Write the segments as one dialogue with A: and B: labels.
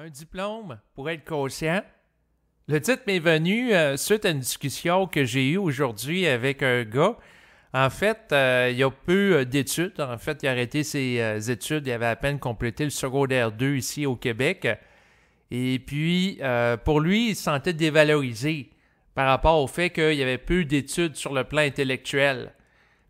A: Un diplôme pour être conscient. Le titre m'est venu suite à une discussion que j'ai eue aujourd'hui avec un gars. En fait, il a peu d'études. En fait, il a arrêté ses études. Il avait à peine complété le secondaire 2 ici au Québec. Et puis, pour lui, il se sentait dévalorisé par rapport au fait qu'il y avait peu d'études sur le plan intellectuel.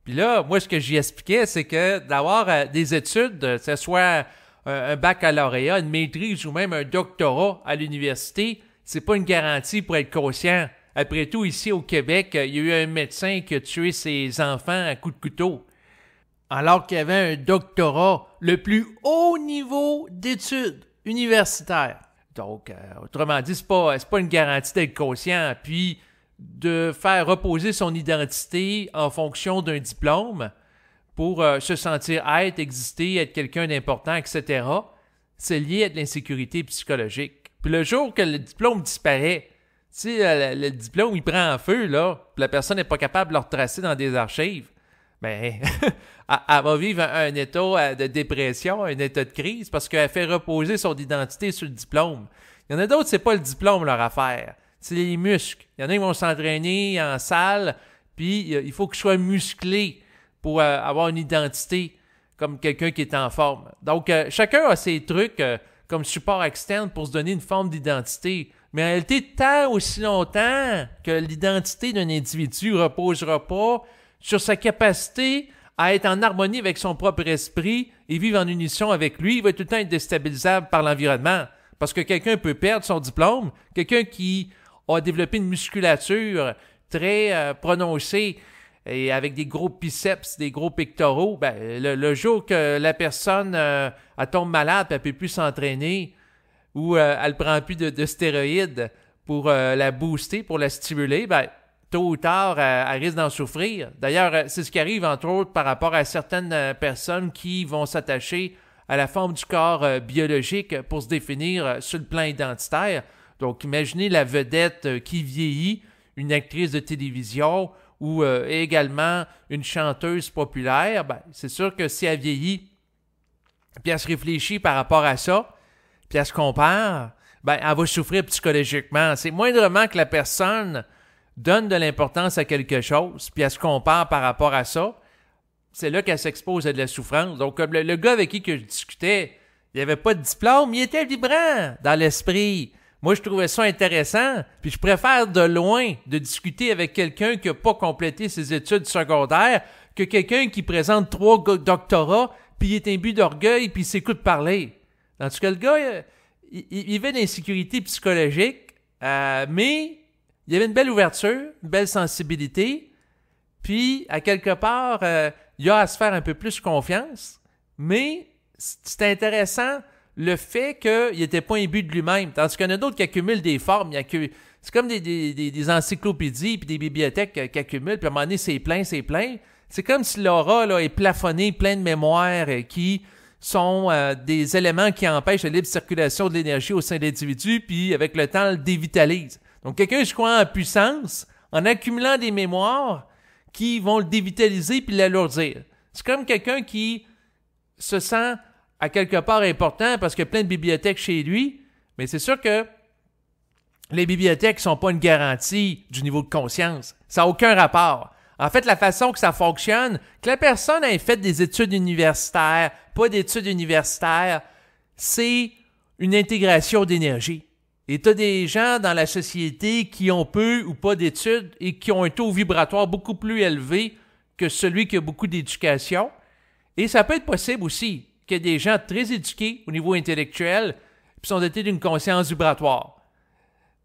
A: Puis là, moi, ce que j'y expliquais, c'est que d'avoir des études, que ce soit un baccalauréat, une maîtrise ou même un doctorat à l'université, c'est pas une garantie pour être conscient. Après tout, ici au Québec, il y a eu un médecin qui a tué ses enfants à coups de couteau, alors qu'il y avait un doctorat, le plus haut niveau d'études universitaires. Donc, autrement dit, c'est pas une garantie d'être conscient, puis de faire reposer son identité en fonction d'un diplôme pour se sentir être, exister, être quelqu'un d'important, etc., c'est lié à de l'insécurité psychologique. Puis le jour que le diplôme disparaît, tu sais, le diplôme, il prend en feu, là, puis la personne n'est pas capable de le retracer dans des archives, ben, elle va vivre un état de dépression, un état de crise, parce qu'elle fait reposer son identité sur le diplôme. Il y en a d'autres, c'est pas le diplôme leur affaire, c'est les muscles. Il y en a qui vont s'entraîner en salle, puis il faut qu'ils soient musclés pour avoir une identité comme quelqu'un qui est en forme. Donc, chacun a ses trucs comme support externe pour se donner une forme d'identité. Mais en réalité, tant aussi longtemps que l'identité d'un individu ne reposera pas sur sa capacité à être en harmonie avec son propre esprit et vivre en unisson avec lui, il va tout le temps être déstabilisable par l'environnement. Parce que quelqu'un peut perdre son diplôme, quelqu'un qui a développé une musculature très prononcée et avec des gros biceps, des gros pectoraux, ben, le jour que la personne elle tombe malade et elle ne peut plus s'entraîner ou elle ne prend plus de stéroïdes pour la booster, pour la stimuler, ben, tôt ou tard, elle risque d'en souffrir. D'ailleurs, c'est ce qui arrive, entre autres, par rapport à certaines personnes qui vont s'attacher à la forme du corps biologique pour se définir sur le plan identitaire. Donc, imaginez la vedette qui vieillit, une actrice de télévision ou également une chanteuse populaire. Ben, c'est sûr que si elle vieillit, puis elle se réfléchit par rapport à ça, puis elle se compare, ben, elle va souffrir psychologiquement. C'est moindrement que la personne donne de l'importance à quelque chose, puis elle se compare par rapport à ça, c'est là qu'elle s'expose à de la souffrance. Donc, comme le gars avec qui que je discutais, il n'y avait pas de diplôme, il était vibrant dans l'esprit. Moi, je trouvais ça intéressant, puis je préfère de loin de discuter avec quelqu'un qui n'a pas complété ses études secondaires que quelqu'un qui présente 3 doctorats, puis il est imbu d'orgueil, puis il s'écoute parler. En tout cas, le gars, il vivait d'insécurité psychologique, mais il avait une belle ouverture, une belle sensibilité, puis à quelque part, il a à se faire un peu plus confiance, mais c'est intéressant le fait qu'il n'était pas imbu de lui-même. Tandis qu'il y en a d'autres qui accumulent des formes. C'est comme des encyclopédies puis des bibliothèques qui accumulent, puis à un moment donné, c'est plein. C'est comme si l'aura là, est plafonnée, plein de mémoires qui sont des éléments qui empêchent la libre circulation de l'énergie au sein de l'individu, puis avec le temps, le dévitalise. Donc, quelqu'un se croit en puissance en accumulant des mémoires qui vont le dévitaliser puis l'alourdir. C'est comme quelqu'un qui se sent à quelque part important parce qu'il y a plein de bibliothèques chez lui, mais c'est sûr que les bibliothèques ne sont pas une garantie du niveau de conscience. Ça n'a aucun rapport. En fait, la façon que ça fonctionne, que la personne ait fait des études universitaires, pas d'études universitaires, c'est une intégration d'énergie. Et tu as des gens dans la société qui ont peu ou pas d'études et qui ont un taux vibratoire beaucoup plus élevé que celui qui a beaucoup d'éducation. Et ça peut être possible aussi qu'il y ait des gens très éduqués au niveau intellectuel et sont dotés d'une conscience vibratoire.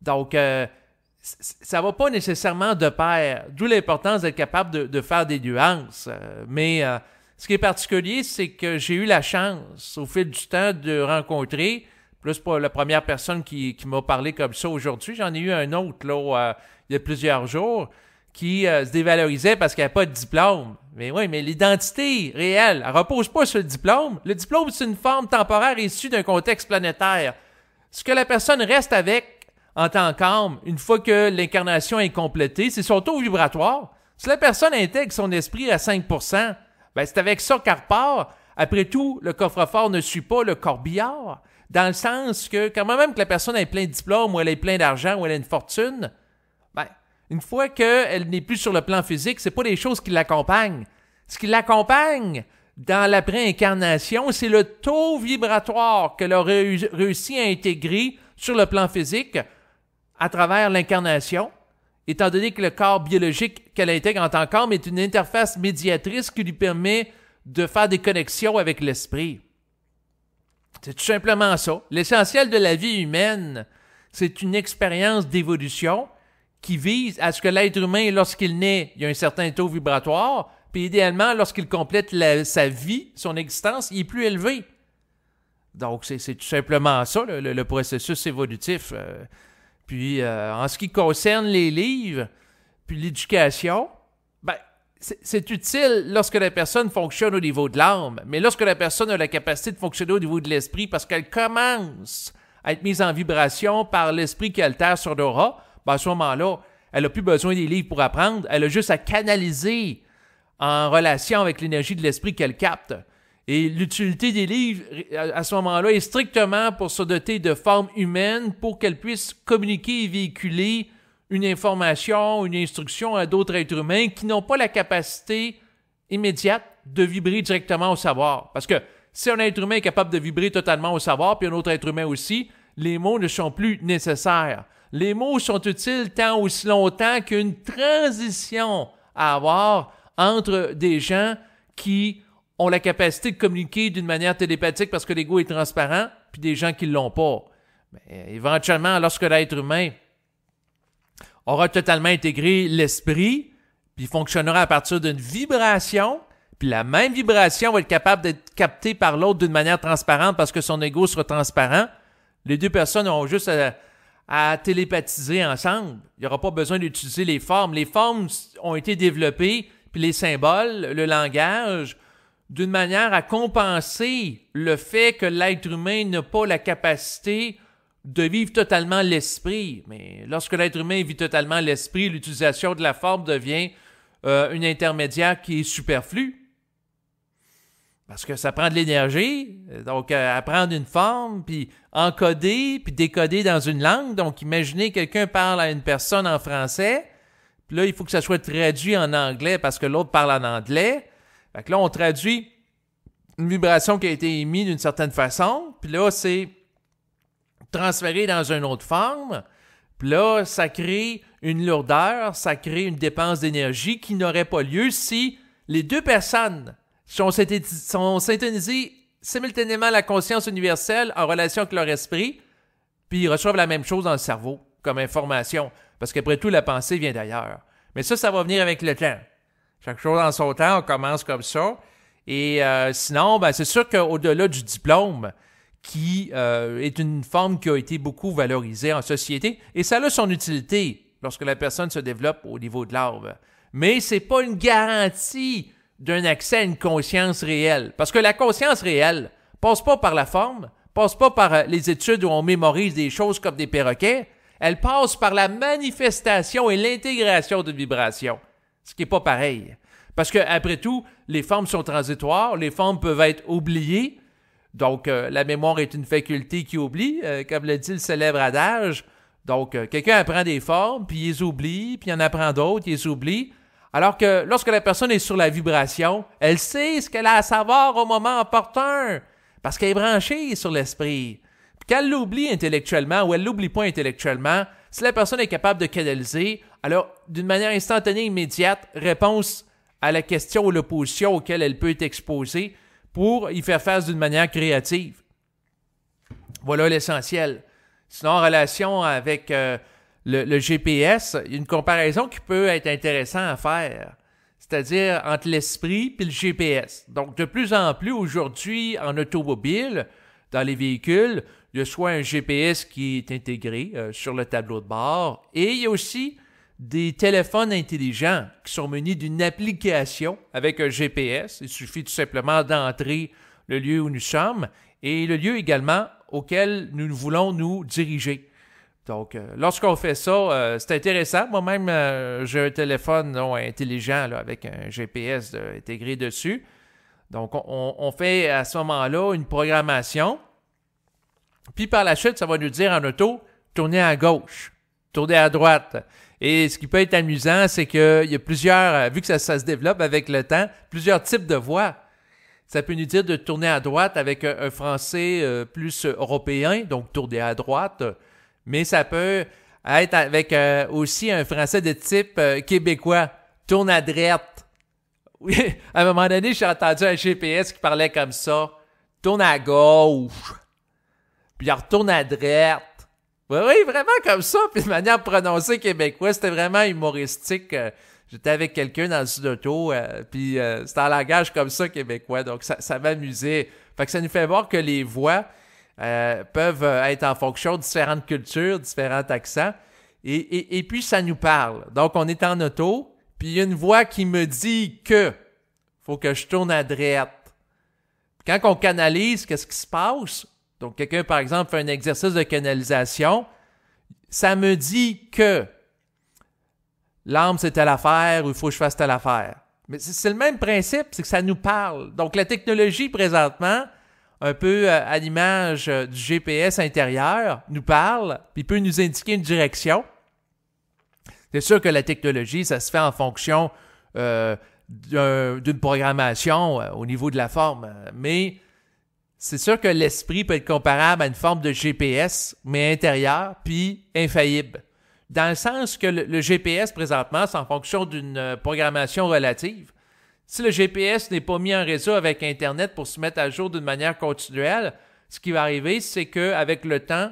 A: Donc, ça ne va pas nécessairement de pair, d'où l'importance d'être capable de faire des nuances. Mais ce qui est particulier, c'est que j'ai eu la chance, au fil du temps, de rencontrer, plus pour la première personne qui m'a parlé comme ça aujourd'hui, j'en ai eu un autre là, il y a plusieurs jours, qui se dévalorisait parce qu'il n'y avait pas de diplôme. Mais oui, mais l'identité réelle, elle ne repose pas sur le diplôme. Le diplôme, c'est une forme temporaire issue d'un contexte planétaire. Ce que la personne reste avec en tant qu'âme, une fois que l'incarnation est complétée, c'est son taux vibratoire. Si la personne intègre son esprit à 5%, ben c'est avec ça qu'elle repart. Après tout, le coffre-fort ne suit pas le corbillard. dans le sens que quand même que la personne ait plein de diplômes ou elle ait plein d'argent ou elle a une fortune, ben, une fois qu'elle n'est plus sur le plan physique, c'est pas des choses qui l'accompagnent. Ce qui l'accompagne dans l'après-incarnation, c'est le taux vibratoire qu'elle a réussi à intégrer sur le plan physique à travers l'incarnation, étant donné que le corps biologique qu'elle intègre en tant qu'homme est une interface médiatrice qui lui permet de faire des connexions avec l'esprit. C'est tout simplement ça. L'essentiel de la vie humaine, c'est une expérience d'évolution qui vise à ce que l'être humain, lorsqu'il naît, il y a un certain taux vibratoire, puis idéalement, lorsqu'il complète sa vie, son existence, il est plus élevé. Donc, c'est tout simplement ça, le processus évolutif. Puis, en ce qui concerne les livres, puis l'éducation, ben, c'est utile lorsque la personne fonctionne au niveau de l'âme, mais lorsque la personne a la capacité de fonctionner au niveau de l'esprit, parce qu'elle commence à être mise en vibration par l'esprit qui altère son aura, ben à ce moment-là, elle n'a plus besoin des livres pour apprendre, elle a juste à canaliser en relation avec l'énergie de l'esprit qu'elle capte. Et l'utilité des livres, à ce moment-là, est strictement pour se doter de formes humaines pour qu'elle puisse communiquer et véhiculer une information, une instruction à d'autres êtres humains qui n'ont pas la capacité immédiate de vibrer directement au savoir. Parce que si un être humain est capable de vibrer totalement au savoir, puis un autre être humain aussi, les mots ne sont plus nécessaires. Les mots sont utiles tant aussi longtemps qu'une transition à avoir entre des gens qui ont la capacité de communiquer d'une manière télépathique parce que l'ego est transparent, puis des gens qui ne l'ont pas. Mais éventuellement, lorsque l'être humain aura totalement intégré l'esprit, puis fonctionnera à partir d'une vibration, puis la même vibration va être capable d'être captée par l'autre d'une manière transparente parce que son ego sera transparent, les deux personnes auront juste à télépathiser ensemble. Il n'y aura pas besoin d'utiliser les formes. Les formes ont été développées, puis les symboles, le langage, d'une manière à compenser le fait que l'être humain n'a pas la capacité de vivre totalement l'esprit. Mais lorsque l'être humain vit totalement l'esprit, l'utilisation de la forme devient une intermédiaire qui est superflue. Parce que ça prend de l'énergie, donc apprendre une forme, puis encoder, puis décoder dans une langue. Donc imaginez quelqu'un parle à une personne en français, puis là il faut que ça soit traduit en anglais parce que l'autre parle en anglais. Fait que là on traduit une vibration qui a été émise d'une certaine façon, puis là c'est transféré dans une autre forme, puis là ça crée une lourdeur, ça crée une dépense d'énergie qui n'aurait pas lieu si les deux personnes sont syntonisés simultanément à la conscience universelle en relation avec leur esprit, puis ils reçoivent la même chose dans le cerveau comme information, parce qu'après tout, la pensée vient d'ailleurs. Mais ça va venir avec le temps. Chaque chose en son temps, on commence comme ça. Et sinon, ben, c'est sûr qu'au-delà du diplôme, qui est une forme qui a été beaucoup valorisée en société, et ça a son utilité lorsque la personne se développe au niveau de l'âme. Mais c'est pas une garantie d'un accès à une conscience réelle. Parce que la conscience réelle passe pas par la forme, passe pas par les études où on mémorise des choses comme des perroquets, elle passe par la manifestation et l'intégration de vibrations, ce qui n'est pas pareil. Parce que après tout, les formes sont transitoires, les formes peuvent être oubliées, donc la mémoire est une faculté qui oublie, comme le dit le célèbre adage. Donc quelqu'un apprend des formes, puis il les oublie, puis il en apprend d'autres, il les oublie. Alors que lorsque la personne est sur la vibration, elle sait ce qu'elle a à savoir au moment opportun, parce qu'elle est branchée sur l'esprit. Puis quand elle l'oublie intellectuellement ou elle ne l'oublie pas intellectuellement, si la personne est capable de canaliser, alors d'une manière instantanée, immédiate, réponse à la question ou l'opposition auquel elle peut être exposée pour y faire face d'une manière créative. Voilà l'essentiel. Sinon, en relation avec le GPS, il y a une comparaison qui peut être intéressante à faire, c'est-à-dire entre l'esprit et le GPS. Donc, de plus en plus aujourd'hui, en automobile, dans les véhicules, il y a soit un GPS qui est intégré sur le tableau de bord, et il y a aussi des téléphones intelligents qui sont munis d'une application avec un GPS. Il suffit tout simplement d'entrer le lieu où nous sommes et le lieu également auquel nous voulons nous diriger. Donc, lorsqu'on fait ça, c'est intéressant. Moi-même, j'ai un téléphone intelligent là, avec un GPS intégré dessus. Donc, on fait à ce moment-là une programmation Puis par la suite, ça va nous dire en auto, tournez à gauche, tournez à droite. Et ce qui peut être amusant, c'est qu'il y a plusieurs, vu que ça se développe avec le temps, plusieurs types de voix. Ça peut nous dire de tourner à droite avec un français plus européen, donc tourner à droite. Mais ça peut être avec aussi un français de type québécois, tourne à droite. Oui, à un moment donné, j'ai entendu un GPS qui parlait comme ça, tourne à gauche, puis il retourne à droite. Oui, vraiment comme ça, puis de manière prononcée québécoise, c'était vraiment humoristique. J'étais avec quelqu'un dans une auto, puis c'était en langage comme ça québécois, donc ça m'amusait. Fait que ça nous fait voir que les voix peuvent être en fonction de différentes cultures, différents accents, et puis ça nous parle. Donc on est en auto, puis il y a une voix qui me dit que faut que je tourne à droite. Quand on canalise, qu'est-ce qui se passe? Donc, quelqu'un, par exemple, fait un exercice de canalisation, ça me dit que l'âme, c'est telle affaire ou il faut que je fasse telle affaire. Mais c'est le même principe, c'est que ça nous parle. Donc, la technologie, présentement, un peu à l'image du GPS intérieur, nous parle, puis peut nous indiquer une direction. C'est sûr que la technologie, ça se fait en fonction d'une programmation au niveau de la forme, mais c'est sûr que l'esprit peut être comparable à une forme de GPS, mais intérieur, puis infaillible. Dans le sens que le GPS, présentement, c'est en fonction d'une programmation relative. Si le GPS n'est pas mis en réseau avec Internet pour se mettre à jour d'une manière continuelle, ce qui va arriver, c'est qu'avec le temps,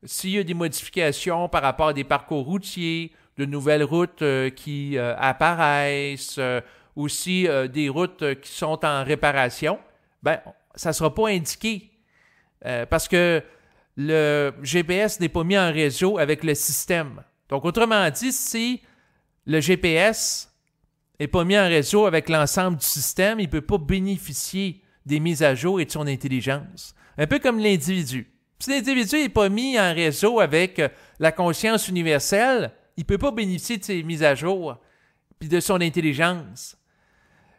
A: s'il y a des modifications par rapport à des parcours routiers, de nouvelles routes qui apparaissent, aussi des routes qui sont en réparation, ben ça ne sera pas indiqué parce que le GPS n'est pas mis en réseau avec le système. Donc, autrement dit, si le GPS n'est pas mis en réseau avec l'ensemble du système, il ne peut pas bénéficier des mises à jour et de son intelligence. Un peu comme l'individu. Si l'individu n'est pas mis en réseau avec la conscience universelle, il ne peut pas bénéficier de ses mises à jour et de son intelligence.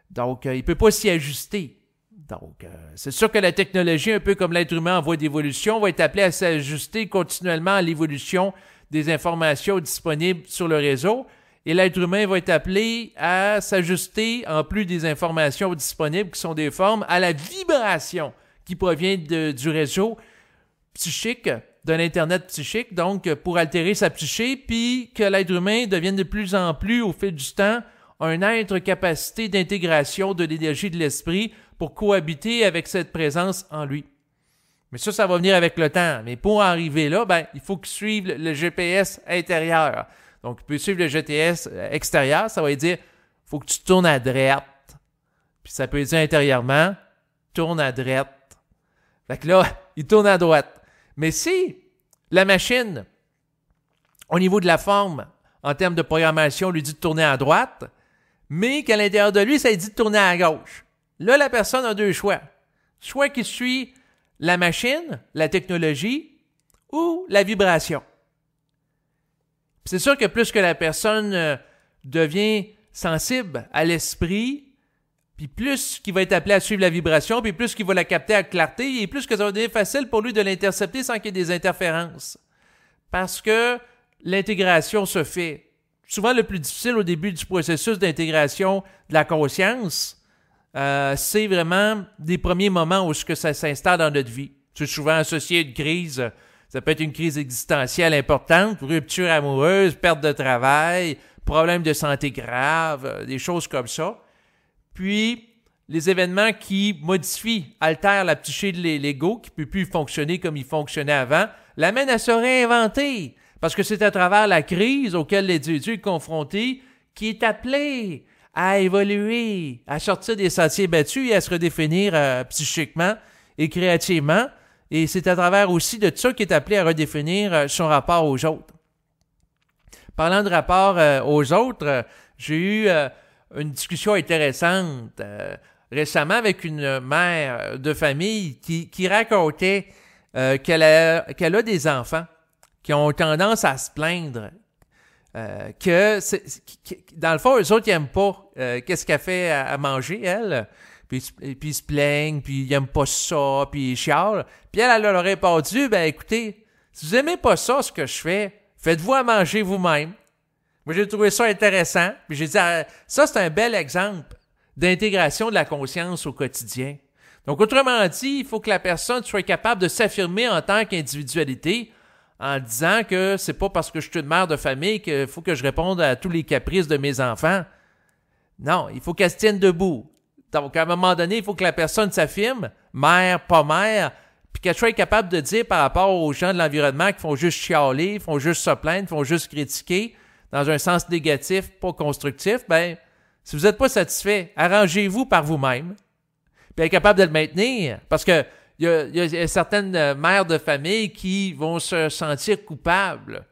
A: Donc, il ne peut pas s'y ajuster. Donc, c'est sûr que la technologie, un peu comme l'être humain en voie d'évolution, va être appelée à s'ajuster continuellement à l'évolution des informations disponibles sur le réseau. Et l'être humain va être appelé à s'ajuster, en plus des informations disponibles qui sont des formes, à la vibration qui provient du réseau psychique, de l'Internet psychique, donc pour altérer sa psyché, puis que l'être humain devienne de plus en plus, au fil du temps, un être capacité d'intégration de l'énergie de l'esprit pour cohabiter avec cette présence en lui. Mais ça va venir avec le temps. Mais pour arriver là, il faut qu'il suive le GPS intérieur. Donc, il peut suivre le GPS extérieur, ça va dire, il faut que tu tournes à droite. Puis ça peut dire intérieurement, tourne à droite. Fait que là, il tourne à droite. Mais si la machine, au niveau de la forme, en termes de programmation, lui dit de tourner à droite, mais qu'à l'intérieur de lui, ça lui dit de tourner à gauche. Là, la personne a deux choix. Soit qu'il suit la machine, la technologie, ou la vibration. Puis c'est sûr que plus que la personne devient sensible à l'esprit, puis plus qu'il va être appelé à suivre la vibration, puis plus qu'il va la capter à clarté, et plus que ça va devenir facile pour lui de l'intercepter sans qu'il y ait des interférences. Parce que l'intégration se fait. Souvent, le plus difficile au début du processus d'intégration de la conscience, c'est vraiment des premiers moments où ça s'installe dans notre vie. C'est souvent associé à une crise. Ça peut être une crise existentielle importante, rupture amoureuse, perte de travail, problème de santé grave, des choses comme ça. Puis, les événements qui modifient, altèrent la psyché de l'ego, qui ne peut plus fonctionner comme il fonctionnait avant, l'amènent à se réinventer. Parce que c'est à travers la crise auquel l'individu est confronté qui est appelé à évoluer, à sortir des sentiers battus et à se redéfinir psychiquement et créativement. Et c'est à travers aussi de ça qu'il est appelé à redéfinir son rapport aux autres. Parlant de rapport aux autres, j'ai eu une discussion intéressante récemment avec une mère de famille qui racontait qu'elle a des enfants qui ont tendance à se plaindre que dans le fond, eux autres, ils n'aiment pas qu'est-ce qu'elle fait à manger, elle. puis ils se plaignent, puis ils n'aiment pas ça, puis ils chialent. Puis elle leur a répondu, ben écoutez, si vous n'aimez pas ça, ce que je fais, faites-vous à manger vous-même. Moi, j'ai trouvé ça intéressant. Puis j'ai dit, ça, c'est un bel exemple d'intégration de la conscience au quotidien. Donc, autrement dit, il faut que la personne soit capable de s'affirmer en tant qu'individualité en disant que c'est pas parce que je suis une mère de famille qu'il faut que je réponde à tous les caprices de mes enfants. Non, il faut qu'elle se tienne debout. Donc, à un moment donné, il faut que la personne s'affirme, mère, pas mère, puis qu'elle soit capable de dire par rapport aux gens de l'environnement qui font juste chialer, font juste se plaindre, font juste critiquer, dans un sens négatif, pas constructif, ben, si vous n'êtes pas satisfait, arrangez-vous par vous-même, puis être capable de le maintenir, parce que il y a certaines mères de famille qui vont se sentir coupables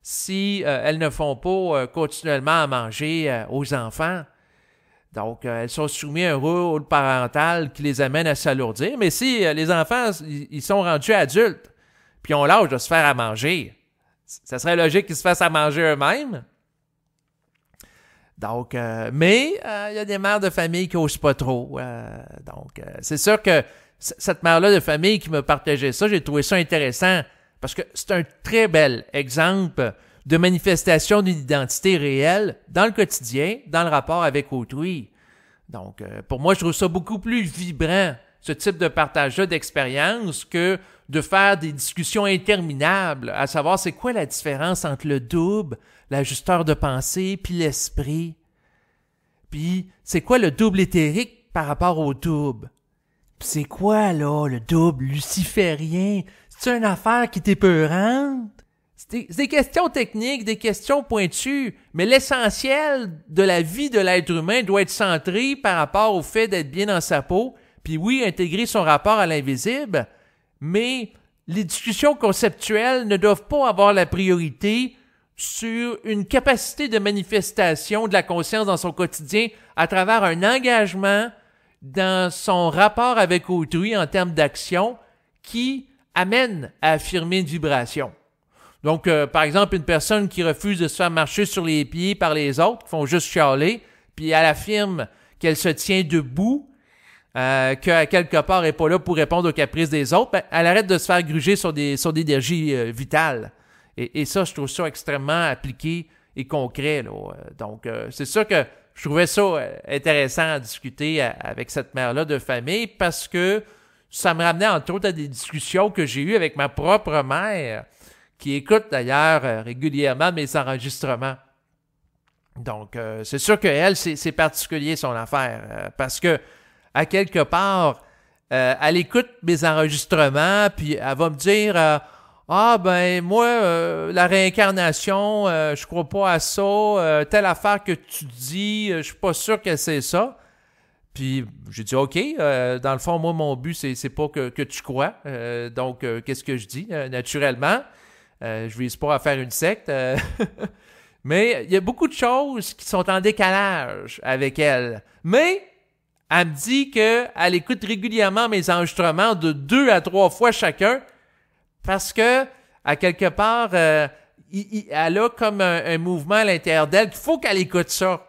A: si elles ne font pas continuellement à manger aux enfants. Donc, elles sont soumises à un rôle parental qui les amène à s'alourdir. Mais si les enfants, ils sont rendus adultes, puis ont l'âge de se faire à manger, ça serait logique qu'ils se fassent à manger eux-mêmes. Donc, mais il y a des mères de famille qui n'osent pas trop. Donc, c'est sûr que cette mère-là de famille qui me partageait ça, j'ai trouvé ça intéressant parce que c'est un très bel exemple de manifestation d'une identité réelle dans le quotidien, dans le rapport avec autrui. Donc, pour moi, je trouve ça beaucoup plus vibrant, ce type de partage-là d'expérience, que de faire des discussions interminables, à savoir c'est quoi la différence entre le double, l'ajusteur de pensée, puis l'esprit. Puis, c'est quoi le double éthérique par rapport au double? Puis c'est quoi, là, le double luciférien? C'est une affaire qui t'épeurante? C'est des questions techniques, des questions pointues, mais l'essentiel de la vie de l'être humain doit être centré par rapport au fait d'être bien dans sa peau, puis oui, intégrer son rapport à l'invisible, mais les discussions conceptuelles ne doivent pas avoir la priorité sur une capacité de manifestation de la conscience dans son quotidien à travers un engagement dans son rapport avec autrui en termes d'action qui amène à affirmer une vibration. Donc, par exemple, une personne qui refuse de se faire marcher sur les pieds par les autres, qui font juste chialer, puis elle affirme qu'elle se tient debout, qu'à quelque part elle n'est pas là pour répondre aux caprices des autres, ben, elle arrête de se faire gruger sur des énergies vitales. Et ça, je trouve ça extrêmement appliqué et concret, là. Donc, c'est sûr que je trouvais ça intéressant à discuter avec cette mère-là de famille parce que ça me ramenait entre autres à des discussions que j'ai eues avec ma propre mère, qui écoute d'ailleurs régulièrement mes enregistrements. Donc, c'est sûr qu'elle, c'est particulier son affaire, parce que, à quelque part, elle écoute mes enregistrements, puis elle va me dire ah ben moi, la réincarnation, je crois pas à ça, telle affaire que tu dis, je suis pas sûr que c'est ça. Puis j'ai dit OK, dans le fond, moi, mon but, c'est pas que tu crois. Donc, qu'est-ce que je dis? Naturellement, je vise pas à faire une secte. Mais il y a beaucoup de choses qui sont en décalage avec elle. Mais elle me dit qu'elle écoute régulièrement mes enregistrements de 2 à 3 fois chacun parce que, à quelque part, elle a comme un mouvement à l'intérieur d'elle qu'il faut qu'elle écoute ça.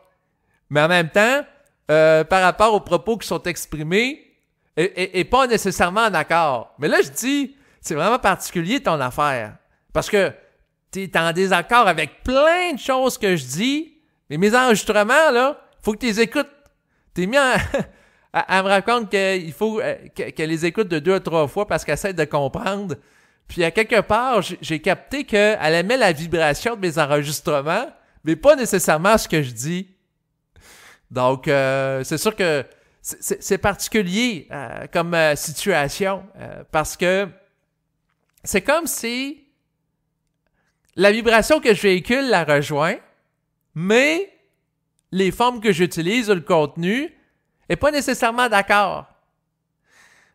A: Mais en même temps, par rapport aux propos qui sont exprimés, et pas nécessairement en accord. Mais là, je dis, c'est vraiment particulier ton affaire. Parce que tu es en désaccord avec plein de choses que je dis, mais mes enregistrements, là, faut que tu les écoutes. T'es mis à me raconter qu'il faut qu'elle les écoute de 2 à 3 fois parce qu'elle essaie de comprendre. Puis à quelque part, j'ai capté qu'elle aimait la vibration de mes enregistrements, mais pas nécessairement ce que je dis. Donc, c'est sûr que c'est particulier comme situation parce que c'est comme si la vibration que je véhicule la rejoint, mais les formes que j'utilise ou le contenu n'est pas nécessairement d'accord.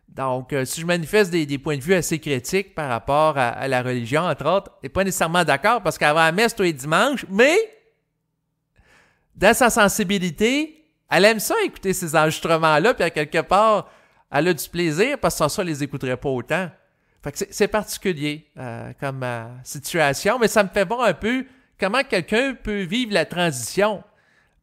A: Donc, si je manifeste des points de vue assez critiques par rapport à la religion, entre autres, elle n'est pas nécessairement d'accord parce qu'elle va à la messe tous les dimanches, mais dans sa sensibilité, elle aime ça écouter ces enregistrements-là, puis à quelque part, elle a du plaisir parce que sans ça, elle les écouterait pas autant. Fait que c'est particulier comme situation, mais ça me fait voir un peu comment quelqu'un peut vivre la transition.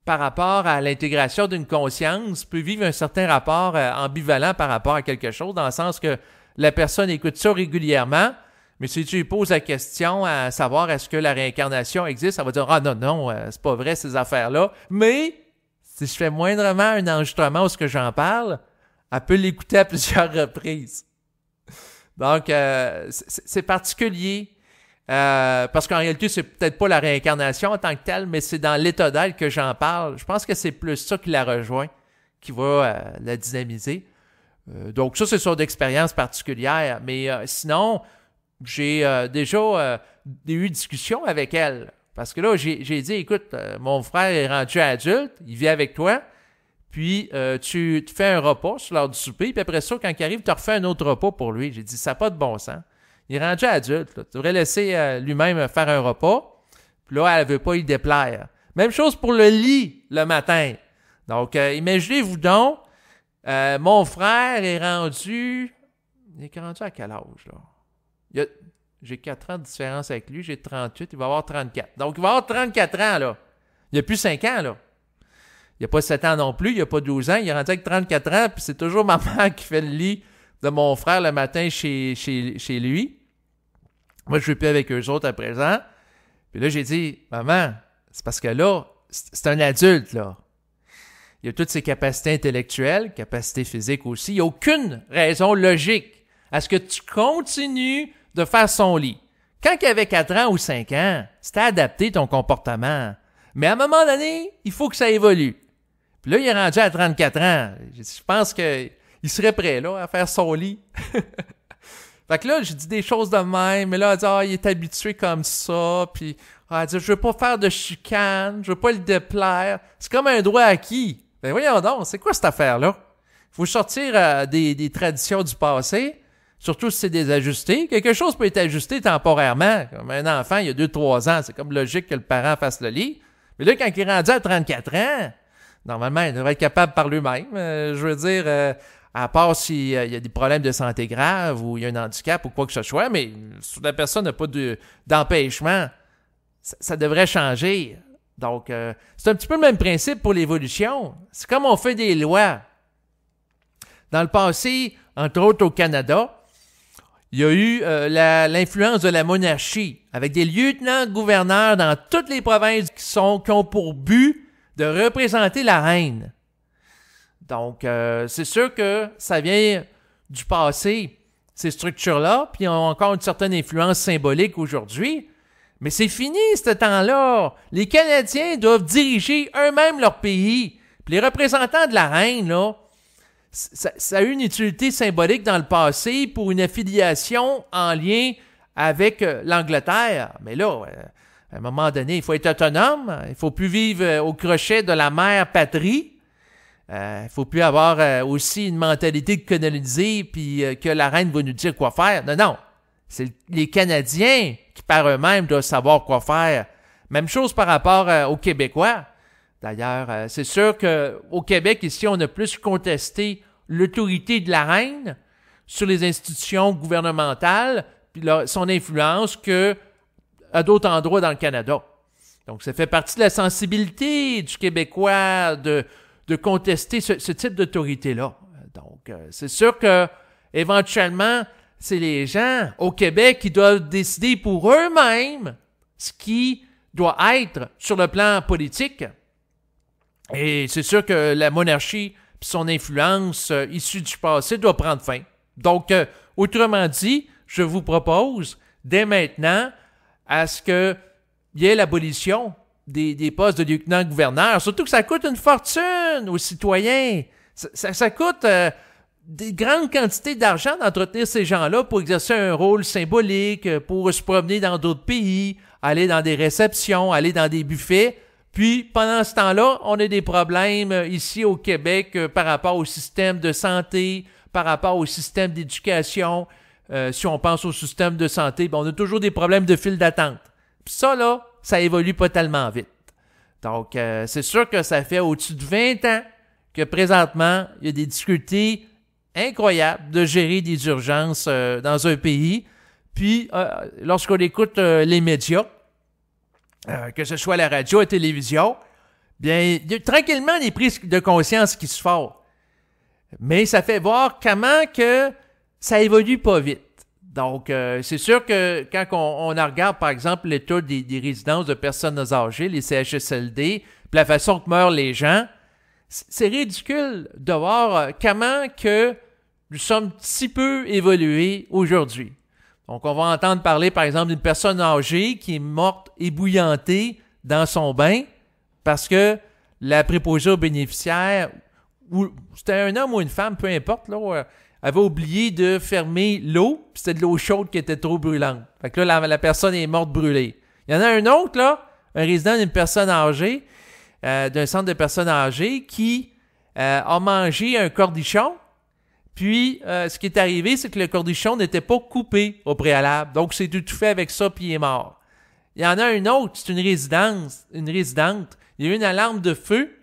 A: par rapport à l'intégration d'une conscience peut vivre un certain rapport ambivalent par rapport à quelque chose, dans le sens que la personne écoute ça régulièrement, mais si tu lui poses la question à savoir est-ce que la réincarnation existe, elle va dire « Ah non, c'est pas vrai ces affaires-là. » Mais si je fais moindrement un enregistrement où ce que j'en parle, elle peut l'écouter à plusieurs reprises. Donc, c'est particulier. Parce qu'en réalité, c'est peut-être pas la réincarnation en tant que telle, mais c'est dans l'état d'être que j'en parle. Je pense que c'est plus ça qui la rejoint, qui va la dynamiser. Donc ça, c'est son expérience particulière. Mais sinon, j'ai déjà eu une discussion avec elle. Parce que là, j'ai dit, écoute, mon frère est rendu adulte, il vit avec toi, puis tu te fais un repas sur l'heure du souper, puis après ça, quand il arrive, tu refais un autre repas pour lui. J'ai dit, ça n'a pas de bon sens. Il est rendu adulte. Là. Tu devrais laisser lui-même faire un repas. Puis là, elle ne veut pas y déplaire. Même chose pour le lit le matin. Donc, imaginez-vous donc, mon frère est rendu... Il est rendu à quel âge, là? J'ai 4 ans de différence avec lui. J'ai 38. Il va avoir 34. Donc, il va avoir 34 ans, là. Il n'y a plus 5 ans, là. Il n'y a pas 7 ans non plus. Il n'y a pas 12 ans. Il est rendu avec 34 ans. Puis c'est toujours ma mère qui fait le lit de mon frère le matin chez lui. Moi, je ne vais plus avec eux autres à présent. Puis là, j'ai dit, maman, c'est parce que là, c'est un adulte, là. Il a toutes ses capacités intellectuelles, capacités physiques aussi. Il n'y a aucune raison logique à ce que tu continues de faire son lit. Quand il avait 4 ans ou 5 ans, c'était adapté ton comportement. Mais à un moment donné, il faut que ça évolue. Puis là, il est rendu à 34 ans. Je pense qu'il serait prêt, là, à faire son lit. Fait que là, j'ai dit des choses de même, mais là, elle dit, il est habitué comme ça, puis elle dit, je veux pas faire de chicane, je veux pas le déplaire. C'est comme un droit acquis. Ben voyons donc, c'est quoi cette affaire-là? Il faut sortir des traditions du passé, surtout si c'est désajusté. Quelque chose peut être ajusté temporairement. Comme un enfant, il y a 2-3 ans, c'est comme logique que le parent fasse le lit. Mais là, quand il est rendu à 34 ans, normalement, il devrait être capable par lui-même. Je veux dire, à part s'il y a des problèmes de santé graves ou il y a un handicap ou quoi que ce soit, mais si la personne n'a pas d'empêchement, ça devrait changer. Donc, c'est un petit peu le même principe pour l'évolution. C'est comme on fait des lois. Dans le passé, entre autres au Canada, il y a eu l'influence de la monarchie, avec des lieutenants-gouverneurs dans toutes les provinces qui ont pour but de représenter la reine. Donc, c'est sûr que ça vient du passé, ces structures-là, puis ils ont encore une certaine influence symbolique aujourd'hui. Mais c'est fini, ce temps-là. Les Canadiens doivent diriger eux-mêmes leur pays. Puis les représentants de la reine, là, ça a eu une utilité symbolique dans le passé pour une affiliation en lien avec l'Angleterre. Mais là, à un moment donné, il faut être autonome. Il ne faut plus vivre au crochet de la mère patrie. Il ne faut plus avoir aussi une mentalité de coloniser puis que la reine va nous dire quoi faire. Non. C'est les Canadiens qui, par eux-mêmes, doivent savoir quoi faire. Même chose par rapport aux Québécois. D'ailleurs, c'est sûr qu'au Québec, ici, on a plus contesté l'autorité de la reine sur les institutions gouvernementales puis son influence qu'à d'autres endroits dans le Canada. Donc, ça fait partie de la sensibilité du Québécois de contester ce type d'autorité-là. Donc, c'est sûr que éventuellement, c'est les gens au Québec qui doivent décider pour eux-mêmes ce qui doit être sur le plan politique. Et c'est sûr que la monarchie et son influence issue du passé doit prendre fin. Donc, autrement dit, je vous propose dès maintenant à ce qu'il y ait l'abolition des postes de lieutenant-gouverneur. Surtout que ça coûte une fortune aux citoyens. Ça coûte des grandes quantités d'argent d'entretenir ces gens-là pour exercer un rôle symbolique, pour se promener dans d'autres pays, aller dans des réceptions, aller dans des buffets. Puis, pendant ce temps-là, on a des problèmes ici au Québec par rapport au système de santé, par rapport au système d'éducation. Si on pense au système de santé, on a toujours des problèmes de file d'attente. Puis ça, là, ça évolue pas tellement vite. Donc, c'est sûr que ça fait au-dessus de 20 ans que présentement, il y a des difficultés incroyables de gérer des urgences dans un pays. Puis, lorsqu'on écoute les médias, que ce soit la radio, la télévision, Bien, il y a tranquillement des prises de conscience qui se font. Mais ça fait voir comment que ça évolue pas vite. Donc, c'est sûr que quand on regarde, par exemple, l'état des résidences de personnes âgées, les CHSLD, puis la façon que meurent les gens, c'est ridicule de voir comment que nous sommes si peu évolués aujourd'hui. Donc, on va entendre parler, par exemple, d'une personne âgée qui est morte ébouillantée dans son bain parce que la préposée aux bénéficiaires, ou c'était un homme ou une femme, peu importe, là, avait oublié de fermer l'eau, puis c'était de l'eau chaude qui était trop brûlante. Fait que là, la personne est morte brûlée. Il y en a un autre, là, un résident d'une personne âgée, d'un centre de personnes âgées, qui a mangé un cornichon, puis ce qui est arrivé, c'est que le cornichon n'était pas coupé au préalable. Donc, c'est tout fait avec ça, puis il est mort. Il y en a un autre, c'est une résidente. Il y a eu une alarme de feu.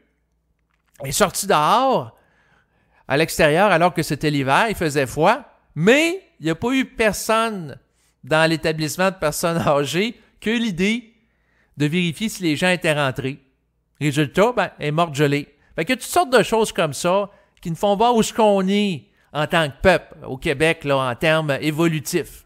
A: Elle est sortie dehors, à l'extérieur, alors que c'était l'hiver, il faisait froid, mais il n'y a pas eu personne dans l'établissement de personnes âgées qui a eu l'idée de vérifier si les gens étaient rentrés. Résultat, elle est morte gelée. Fait qu'il y a toutes sortes de choses comme ça qui nous font voir où est-ce qu'on est en tant que peuple au Québec, là, en termes évolutifs.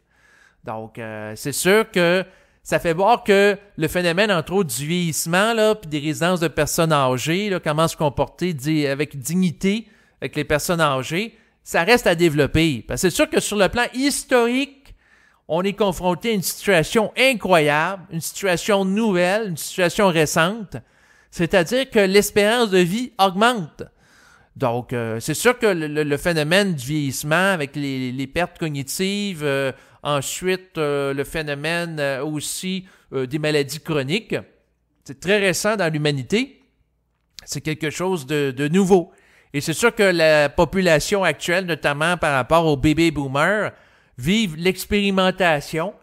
A: Donc, c'est sûr que ça fait voir que le phénomène, entre autres, du vieillissement, là, puis des résidences de personnes âgées, là, comment se comporter avec dignité avec les personnes âgées, ça reste à développer. Parce que c'est sûr que sur le plan historique, on est confronté à une situation incroyable, une situation nouvelle, une situation récente, c'est-à-dire que l'espérance de vie augmente. Donc, c'est sûr que le phénomène du vieillissement avec les pertes cognitives, ensuite le phénomène aussi des maladies chroniques, c'est très récent dans l'humanité. C'est quelque chose de nouveau. Et c'est sûr que la population actuelle, notamment par rapport aux baby boomers, vivent l'expérimentation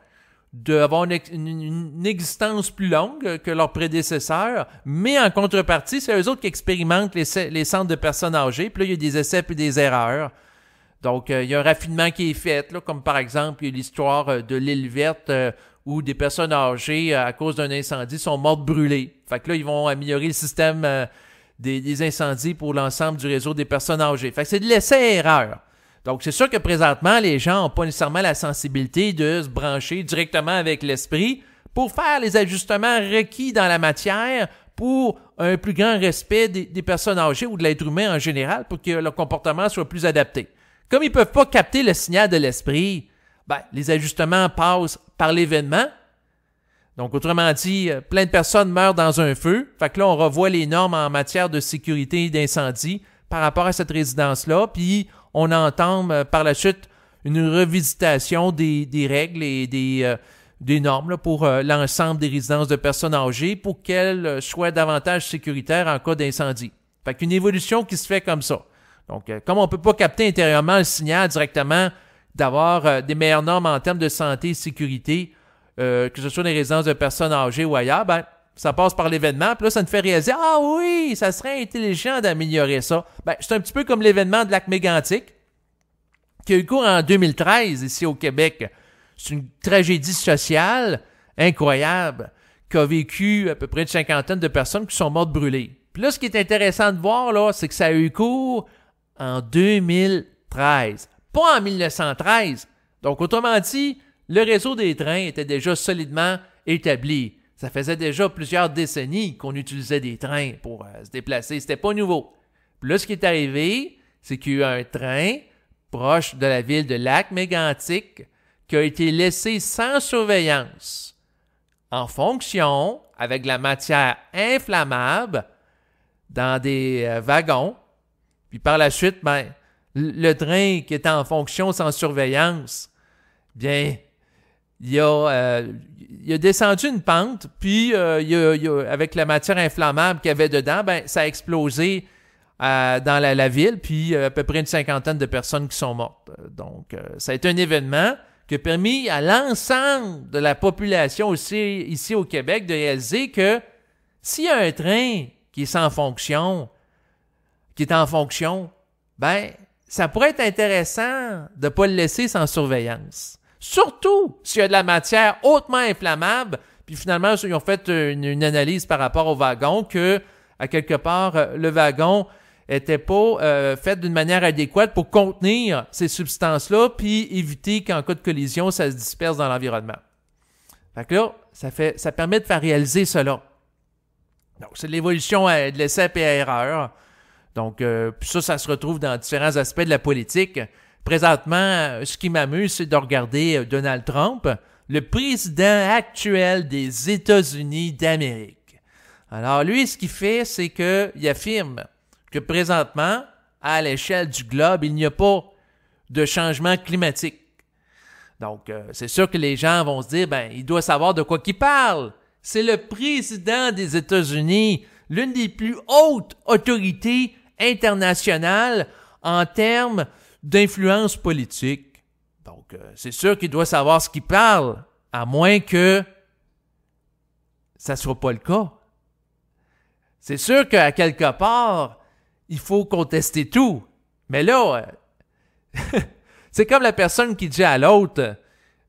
A: d'avoir une existence plus longue que leurs prédécesseurs, mais en contrepartie, c'est eux autres qui expérimentent les centres de personnes âgées, puis là, il y a des essais puis des erreurs. Donc, il y a un raffinement qui est fait, là, comme par exemple, il y a l'histoire de l'île verte où des personnes âgées, à cause d'un incendie, sont mortes brûlées. Fait que là, ils vont améliorer le système des incendies pour l'ensemble du réseau des personnes âgées. Fait que c'est de l'essai-erreur. Donc, c'est sûr que présentement, les gens n'ont pas nécessairement la sensibilité de se brancher directement avec l'esprit pour faire les ajustements requis dans la matière pour un plus grand respect des personnes âgées ou de l'être humain en général pour que leur comportement soit plus adapté. Comme ils ne peuvent pas capter le signal de l'esprit, les ajustements passent par l'événement. Donc, autrement dit, plein de personnes meurent dans un feu. Fait que là, on revoit les normes en matière de sécurité et d'incendie par rapport à cette résidence-là. Puis, on entame par la suite une revisitation des règles et des normes là, pour l'ensemble des résidences de personnes âgées pour qu'elles soient davantage sécuritaires en cas d'incendie. Fait qu'une évolution qui se fait comme ça. Donc, comme on ne peut pas capter intérieurement le signal directement d'avoir des meilleures normes en termes de santé et sécurité, que ce soit dans les résidences de personnes âgées ou ailleurs, ça passe par l'événement. Puis là, ça nous fait réaliser, ah oui, ça serait intelligent d'améliorer ça. C'est un petit peu comme l'événement de lac Mégantic, qui a eu cours en 2013 ici au Québec. C'est une tragédie sociale incroyable qu'a vécu à peu près une cinquantaine de personnes qui sont mortes brûlées. Puis là, ce qui est intéressant de voir, là, c'est que ça a eu cours en 2013, pas en 1913. Donc, autrement dit, le réseau des trains était déjà solidement établi. Ça faisait déjà plusieurs décennies qu'on utilisait des trains pour se déplacer. C'était pas nouveau. Puis là, ce qui est arrivé, c'est qu'il y a eu un train proche de la ville de Lac-Mégantic qui a été laissé sans surveillance, en fonction, avec de la matière inflammable, dans des wagons. Puis par la suite, le train qui était en fonction sans surveillance, bien, il a descendu une pente, puis avec la matière inflammable qu'il y avait dedans, ça a explosé dans la ville, puis à peu près une cinquantaine de personnes qui sont mortes. Donc, ça a été un événement qui a permis à l'ensemble de la population aussi ici au Québec de réaliser que s'il y a un train qui est en fonction, ça pourrait être intéressant de ne pas le laisser sans surveillance. Surtout s'il y a de la matière hautement inflammable, puis finalement, ils ont fait une analyse par rapport au wagon que à quelque part, le wagon n'était pas fait d'une manière adéquate pour contenir ces substances-là, puis éviter qu'en cas de collision, ça se disperse dans l'environnement. Fait que là, ça permet de faire réaliser cela. Donc, c'est l'évolution de l'essai et erreur. Donc, puis ça se retrouve dans différents aspects de la politique. Présentement, ce qui m'amuse, c'est de regarder Donald Trump, le président actuel des États-Unis d'Amérique. Alors, lui, ce qu'il fait, c'est qu'il affirme que présentement, à l'échelle du globe, il n'y a pas de changement climatique. Donc, c'est sûr que les gens vont se dire, il doit savoir de quoi qu'il parle. C'est le président des États-Unis, l'une des plus hautes autorités internationales en termes d'influence politique. Donc, c'est sûr qu'il doit savoir ce qu'il parle, à moins que ça ne soit pas le cas. C'est sûr qu'à quelque part, il faut contester tout. Mais là, c'est comme la personne qui dit à l'autre,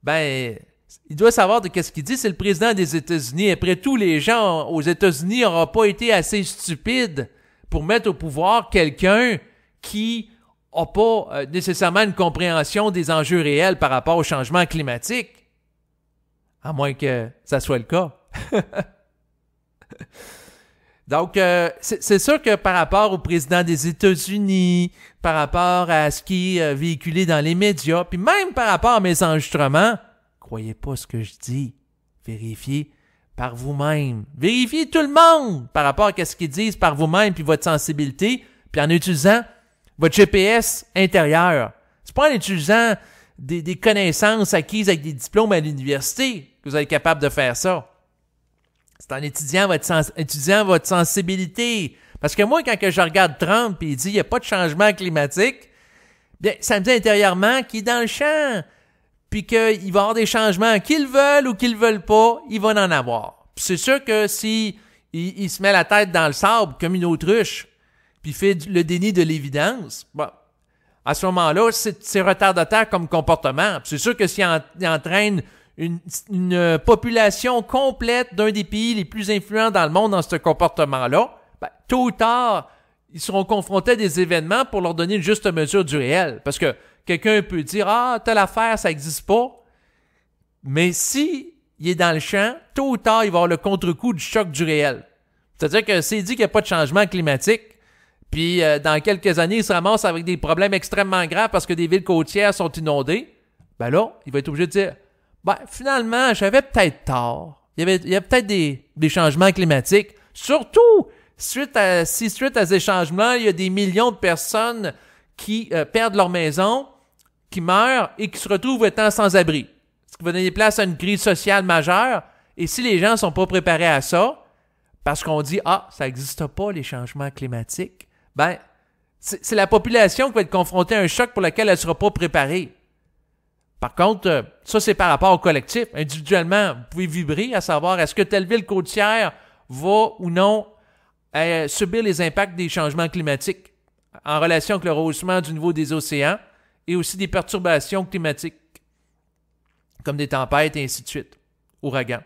A: il doit savoir de qu'est-ce qu'il dit, c'est le président des États-Unis. Après tout, les gens aux États-Unis n'auront pas été assez stupides pour mettre au pouvoir quelqu'un qui n'a pas nécessairement une compréhension des enjeux réels par rapport au changement climatique. À moins que ça soit le cas. Donc, c'est sûr que par rapport au président des États-Unis, par rapport à ce qui est véhiculé dans les médias, puis même par rapport à mes enregistrements, croyez pas ce que je dis. Vérifiez par vous-même. Vérifiez tout le monde par rapport à ce qu'ils disent par vous-même, puis votre sensibilité, puis en utilisant votre GPS intérieur. C'est pas en utilisant des connaissances acquises avec des diplômes à l'université que vous êtes capable de faire ça. C'est en étudiant votre sensibilité. Parce que moi, quand je regarde Trump et il dit qu'il n'y a pas de changement climatique, bien, ça me dit intérieurement qu'il est dans le champ. Puis qu'il va y avoir des changements qu'ils veulent ou qu'ils veulent pas, il va en avoir. Puis c'est sûr que si il se met la tête dans le sable comme une autruche, puis il fait le déni de l'évidence, à ce moment-là, c'est retardataire comme comportement. Puis c'est sûr que s'il entraîne une population complète d'un des pays les plus influents dans le monde dans ce comportement-là, tôt ou tard, ils seront confrontés à des événements pour leur donner une juste mesure du réel. Parce que quelqu'un peut dire « Ah, telle affaire, ça n'existe pas. » Mais si il est dans le champ, tôt ou tard, il va avoir le contre-coup du choc du réel. C'est-à-dire que s'il dit qu'il n'y a pas de changement climatique, puis dans quelques années, il se ramasse avec des problèmes extrêmement graves parce que des villes côtières sont inondées, là, il va être obligé de dire « finalement, j'avais peut-être tort. Il y a peut-être des changements climatiques. » Surtout, suite à ces changements, il y a des millions de personnes qui perdent leur maison, qui meurent et qui se retrouvent étant sans abri. Ce qui va donner place à une crise sociale majeure. Et si les gens ne sont pas préparés à ça, parce qu'on dit « Ah, ça n'existe pas, les changements climatiques », c'est la population qui va être confrontée à un choc pour lequel elle ne sera pas préparée. Par contre, ça, c'est par rapport au collectif. Individuellement, vous pouvez vibrer à savoir est-ce que telle ville côtière va ou non subir les impacts des changements climatiques en relation avec le rehaussement du niveau des océans et aussi des perturbations climatiques, comme des tempêtes et ainsi de suite, ouragans.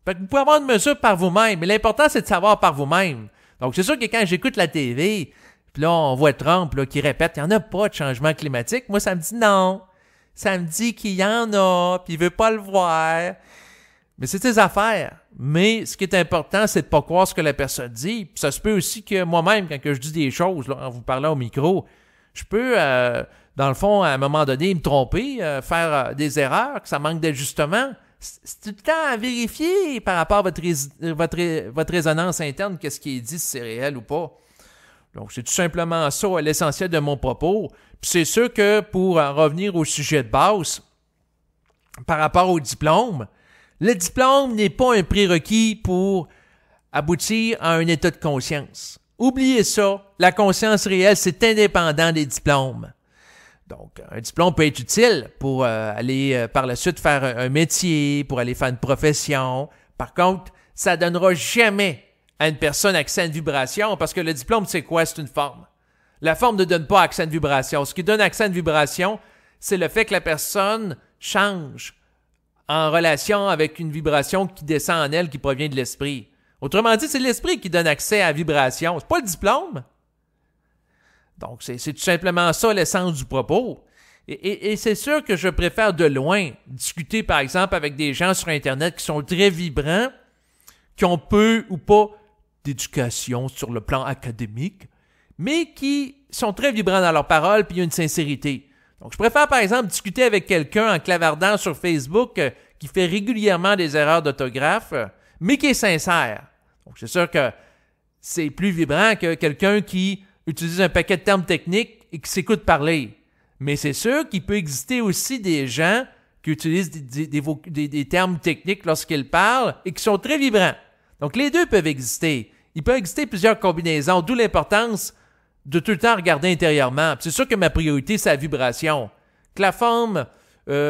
A: Fait que vous pouvez avoir une mesure par vous-même, mais l'important, c'est de savoir par vous-même. Donc, c'est sûr que quand j'écoute la TV, puis là, on voit Trump là, qui répète « Il n'y en a pas de changement climatique », moi, ça me dit non. Ça me dit qu'il y en a, puis il veut pas le voir. Mais c'est ses affaires. Mais ce qui est important, c'est de ne pas croire ce que la personne dit. Puis ça se peut aussi que moi-même, quand je dis des choses, là, en vous parlant au micro, je peux, dans le fond, à un moment donné, me tromper, faire des erreurs, que ça manque d'ajustement. C'est tout le temps à vérifier par rapport à votre résonance interne, qu'est-ce qui est dit, si c'est réel ou pas. Donc, c'est tout simplement ça, l'essentiel de mon propos. Puis c'est sûr que pour en revenir au sujet de base, par rapport au diplôme, le diplôme n'est pas un prérequis pour aboutir à un état de conscience. Oubliez ça, la conscience réelle, c'est indépendant des diplômes. Donc, un diplôme peut être utile pour aller par la suite faire un métier, pour aller faire une profession. Par contre, ça ne donnera jamais à une personne accès à une vibration parce que le diplôme, c'est quoi? C'est une forme. La forme ne donne pas accès à une vibration. Ce qui donne accès à une vibration, c'est le fait que la personne change en relation avec une vibration qui descend en elle, qui provient de l'esprit. Autrement dit, c'est l'esprit qui donne accès à la vibration. C'est pas le diplôme. Donc, c'est tout simplement ça l'essence du propos. Et c'est sûr que je préfère de loin discuter, par exemple, avec des gens sur Internet qui sont très vibrants, qui ont peu ou pas d'éducation sur le plan académique, mais qui sont très vibrants dans leurs paroles puis il y a une sincérité. Donc, je préfère, par exemple, discuter avec quelqu'un en clavardant sur Facebook qui fait régulièrement des erreurs d'orthographe, mais qui est sincère. Donc, c'est sûr que c'est plus vibrant que quelqu'un qui utilise un paquet de termes techniques et qui s'écoute parler. Mais c'est sûr qu'il peut exister aussi des gens qui utilisent des termes techniques lorsqu'ils parlent et qui sont très vibrants. Donc, les deux peuvent exister. Il peut exister plusieurs combinaisons, d'où l'importance de tout le temps regarder intérieurement. Puis c'est sûr que ma priorité, c'est la vibration. Que la forme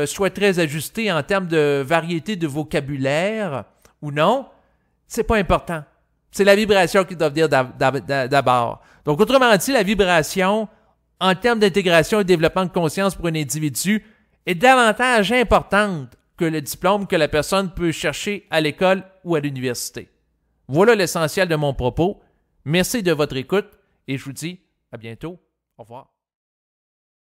A: soit très ajustée en termes de variété de vocabulaire ou non, c'est pas important. C'est la vibration qui doit venir d'abord. Donc, autrement dit, la vibration, en termes d'intégration et de développement de conscience pour un individu, est davantage importante que le diplôme que la personne peut chercher à l'école ou à l'université. Voilà l'essentiel de mon propos. Merci de votre écoute et je vous dis à bientôt. Au revoir.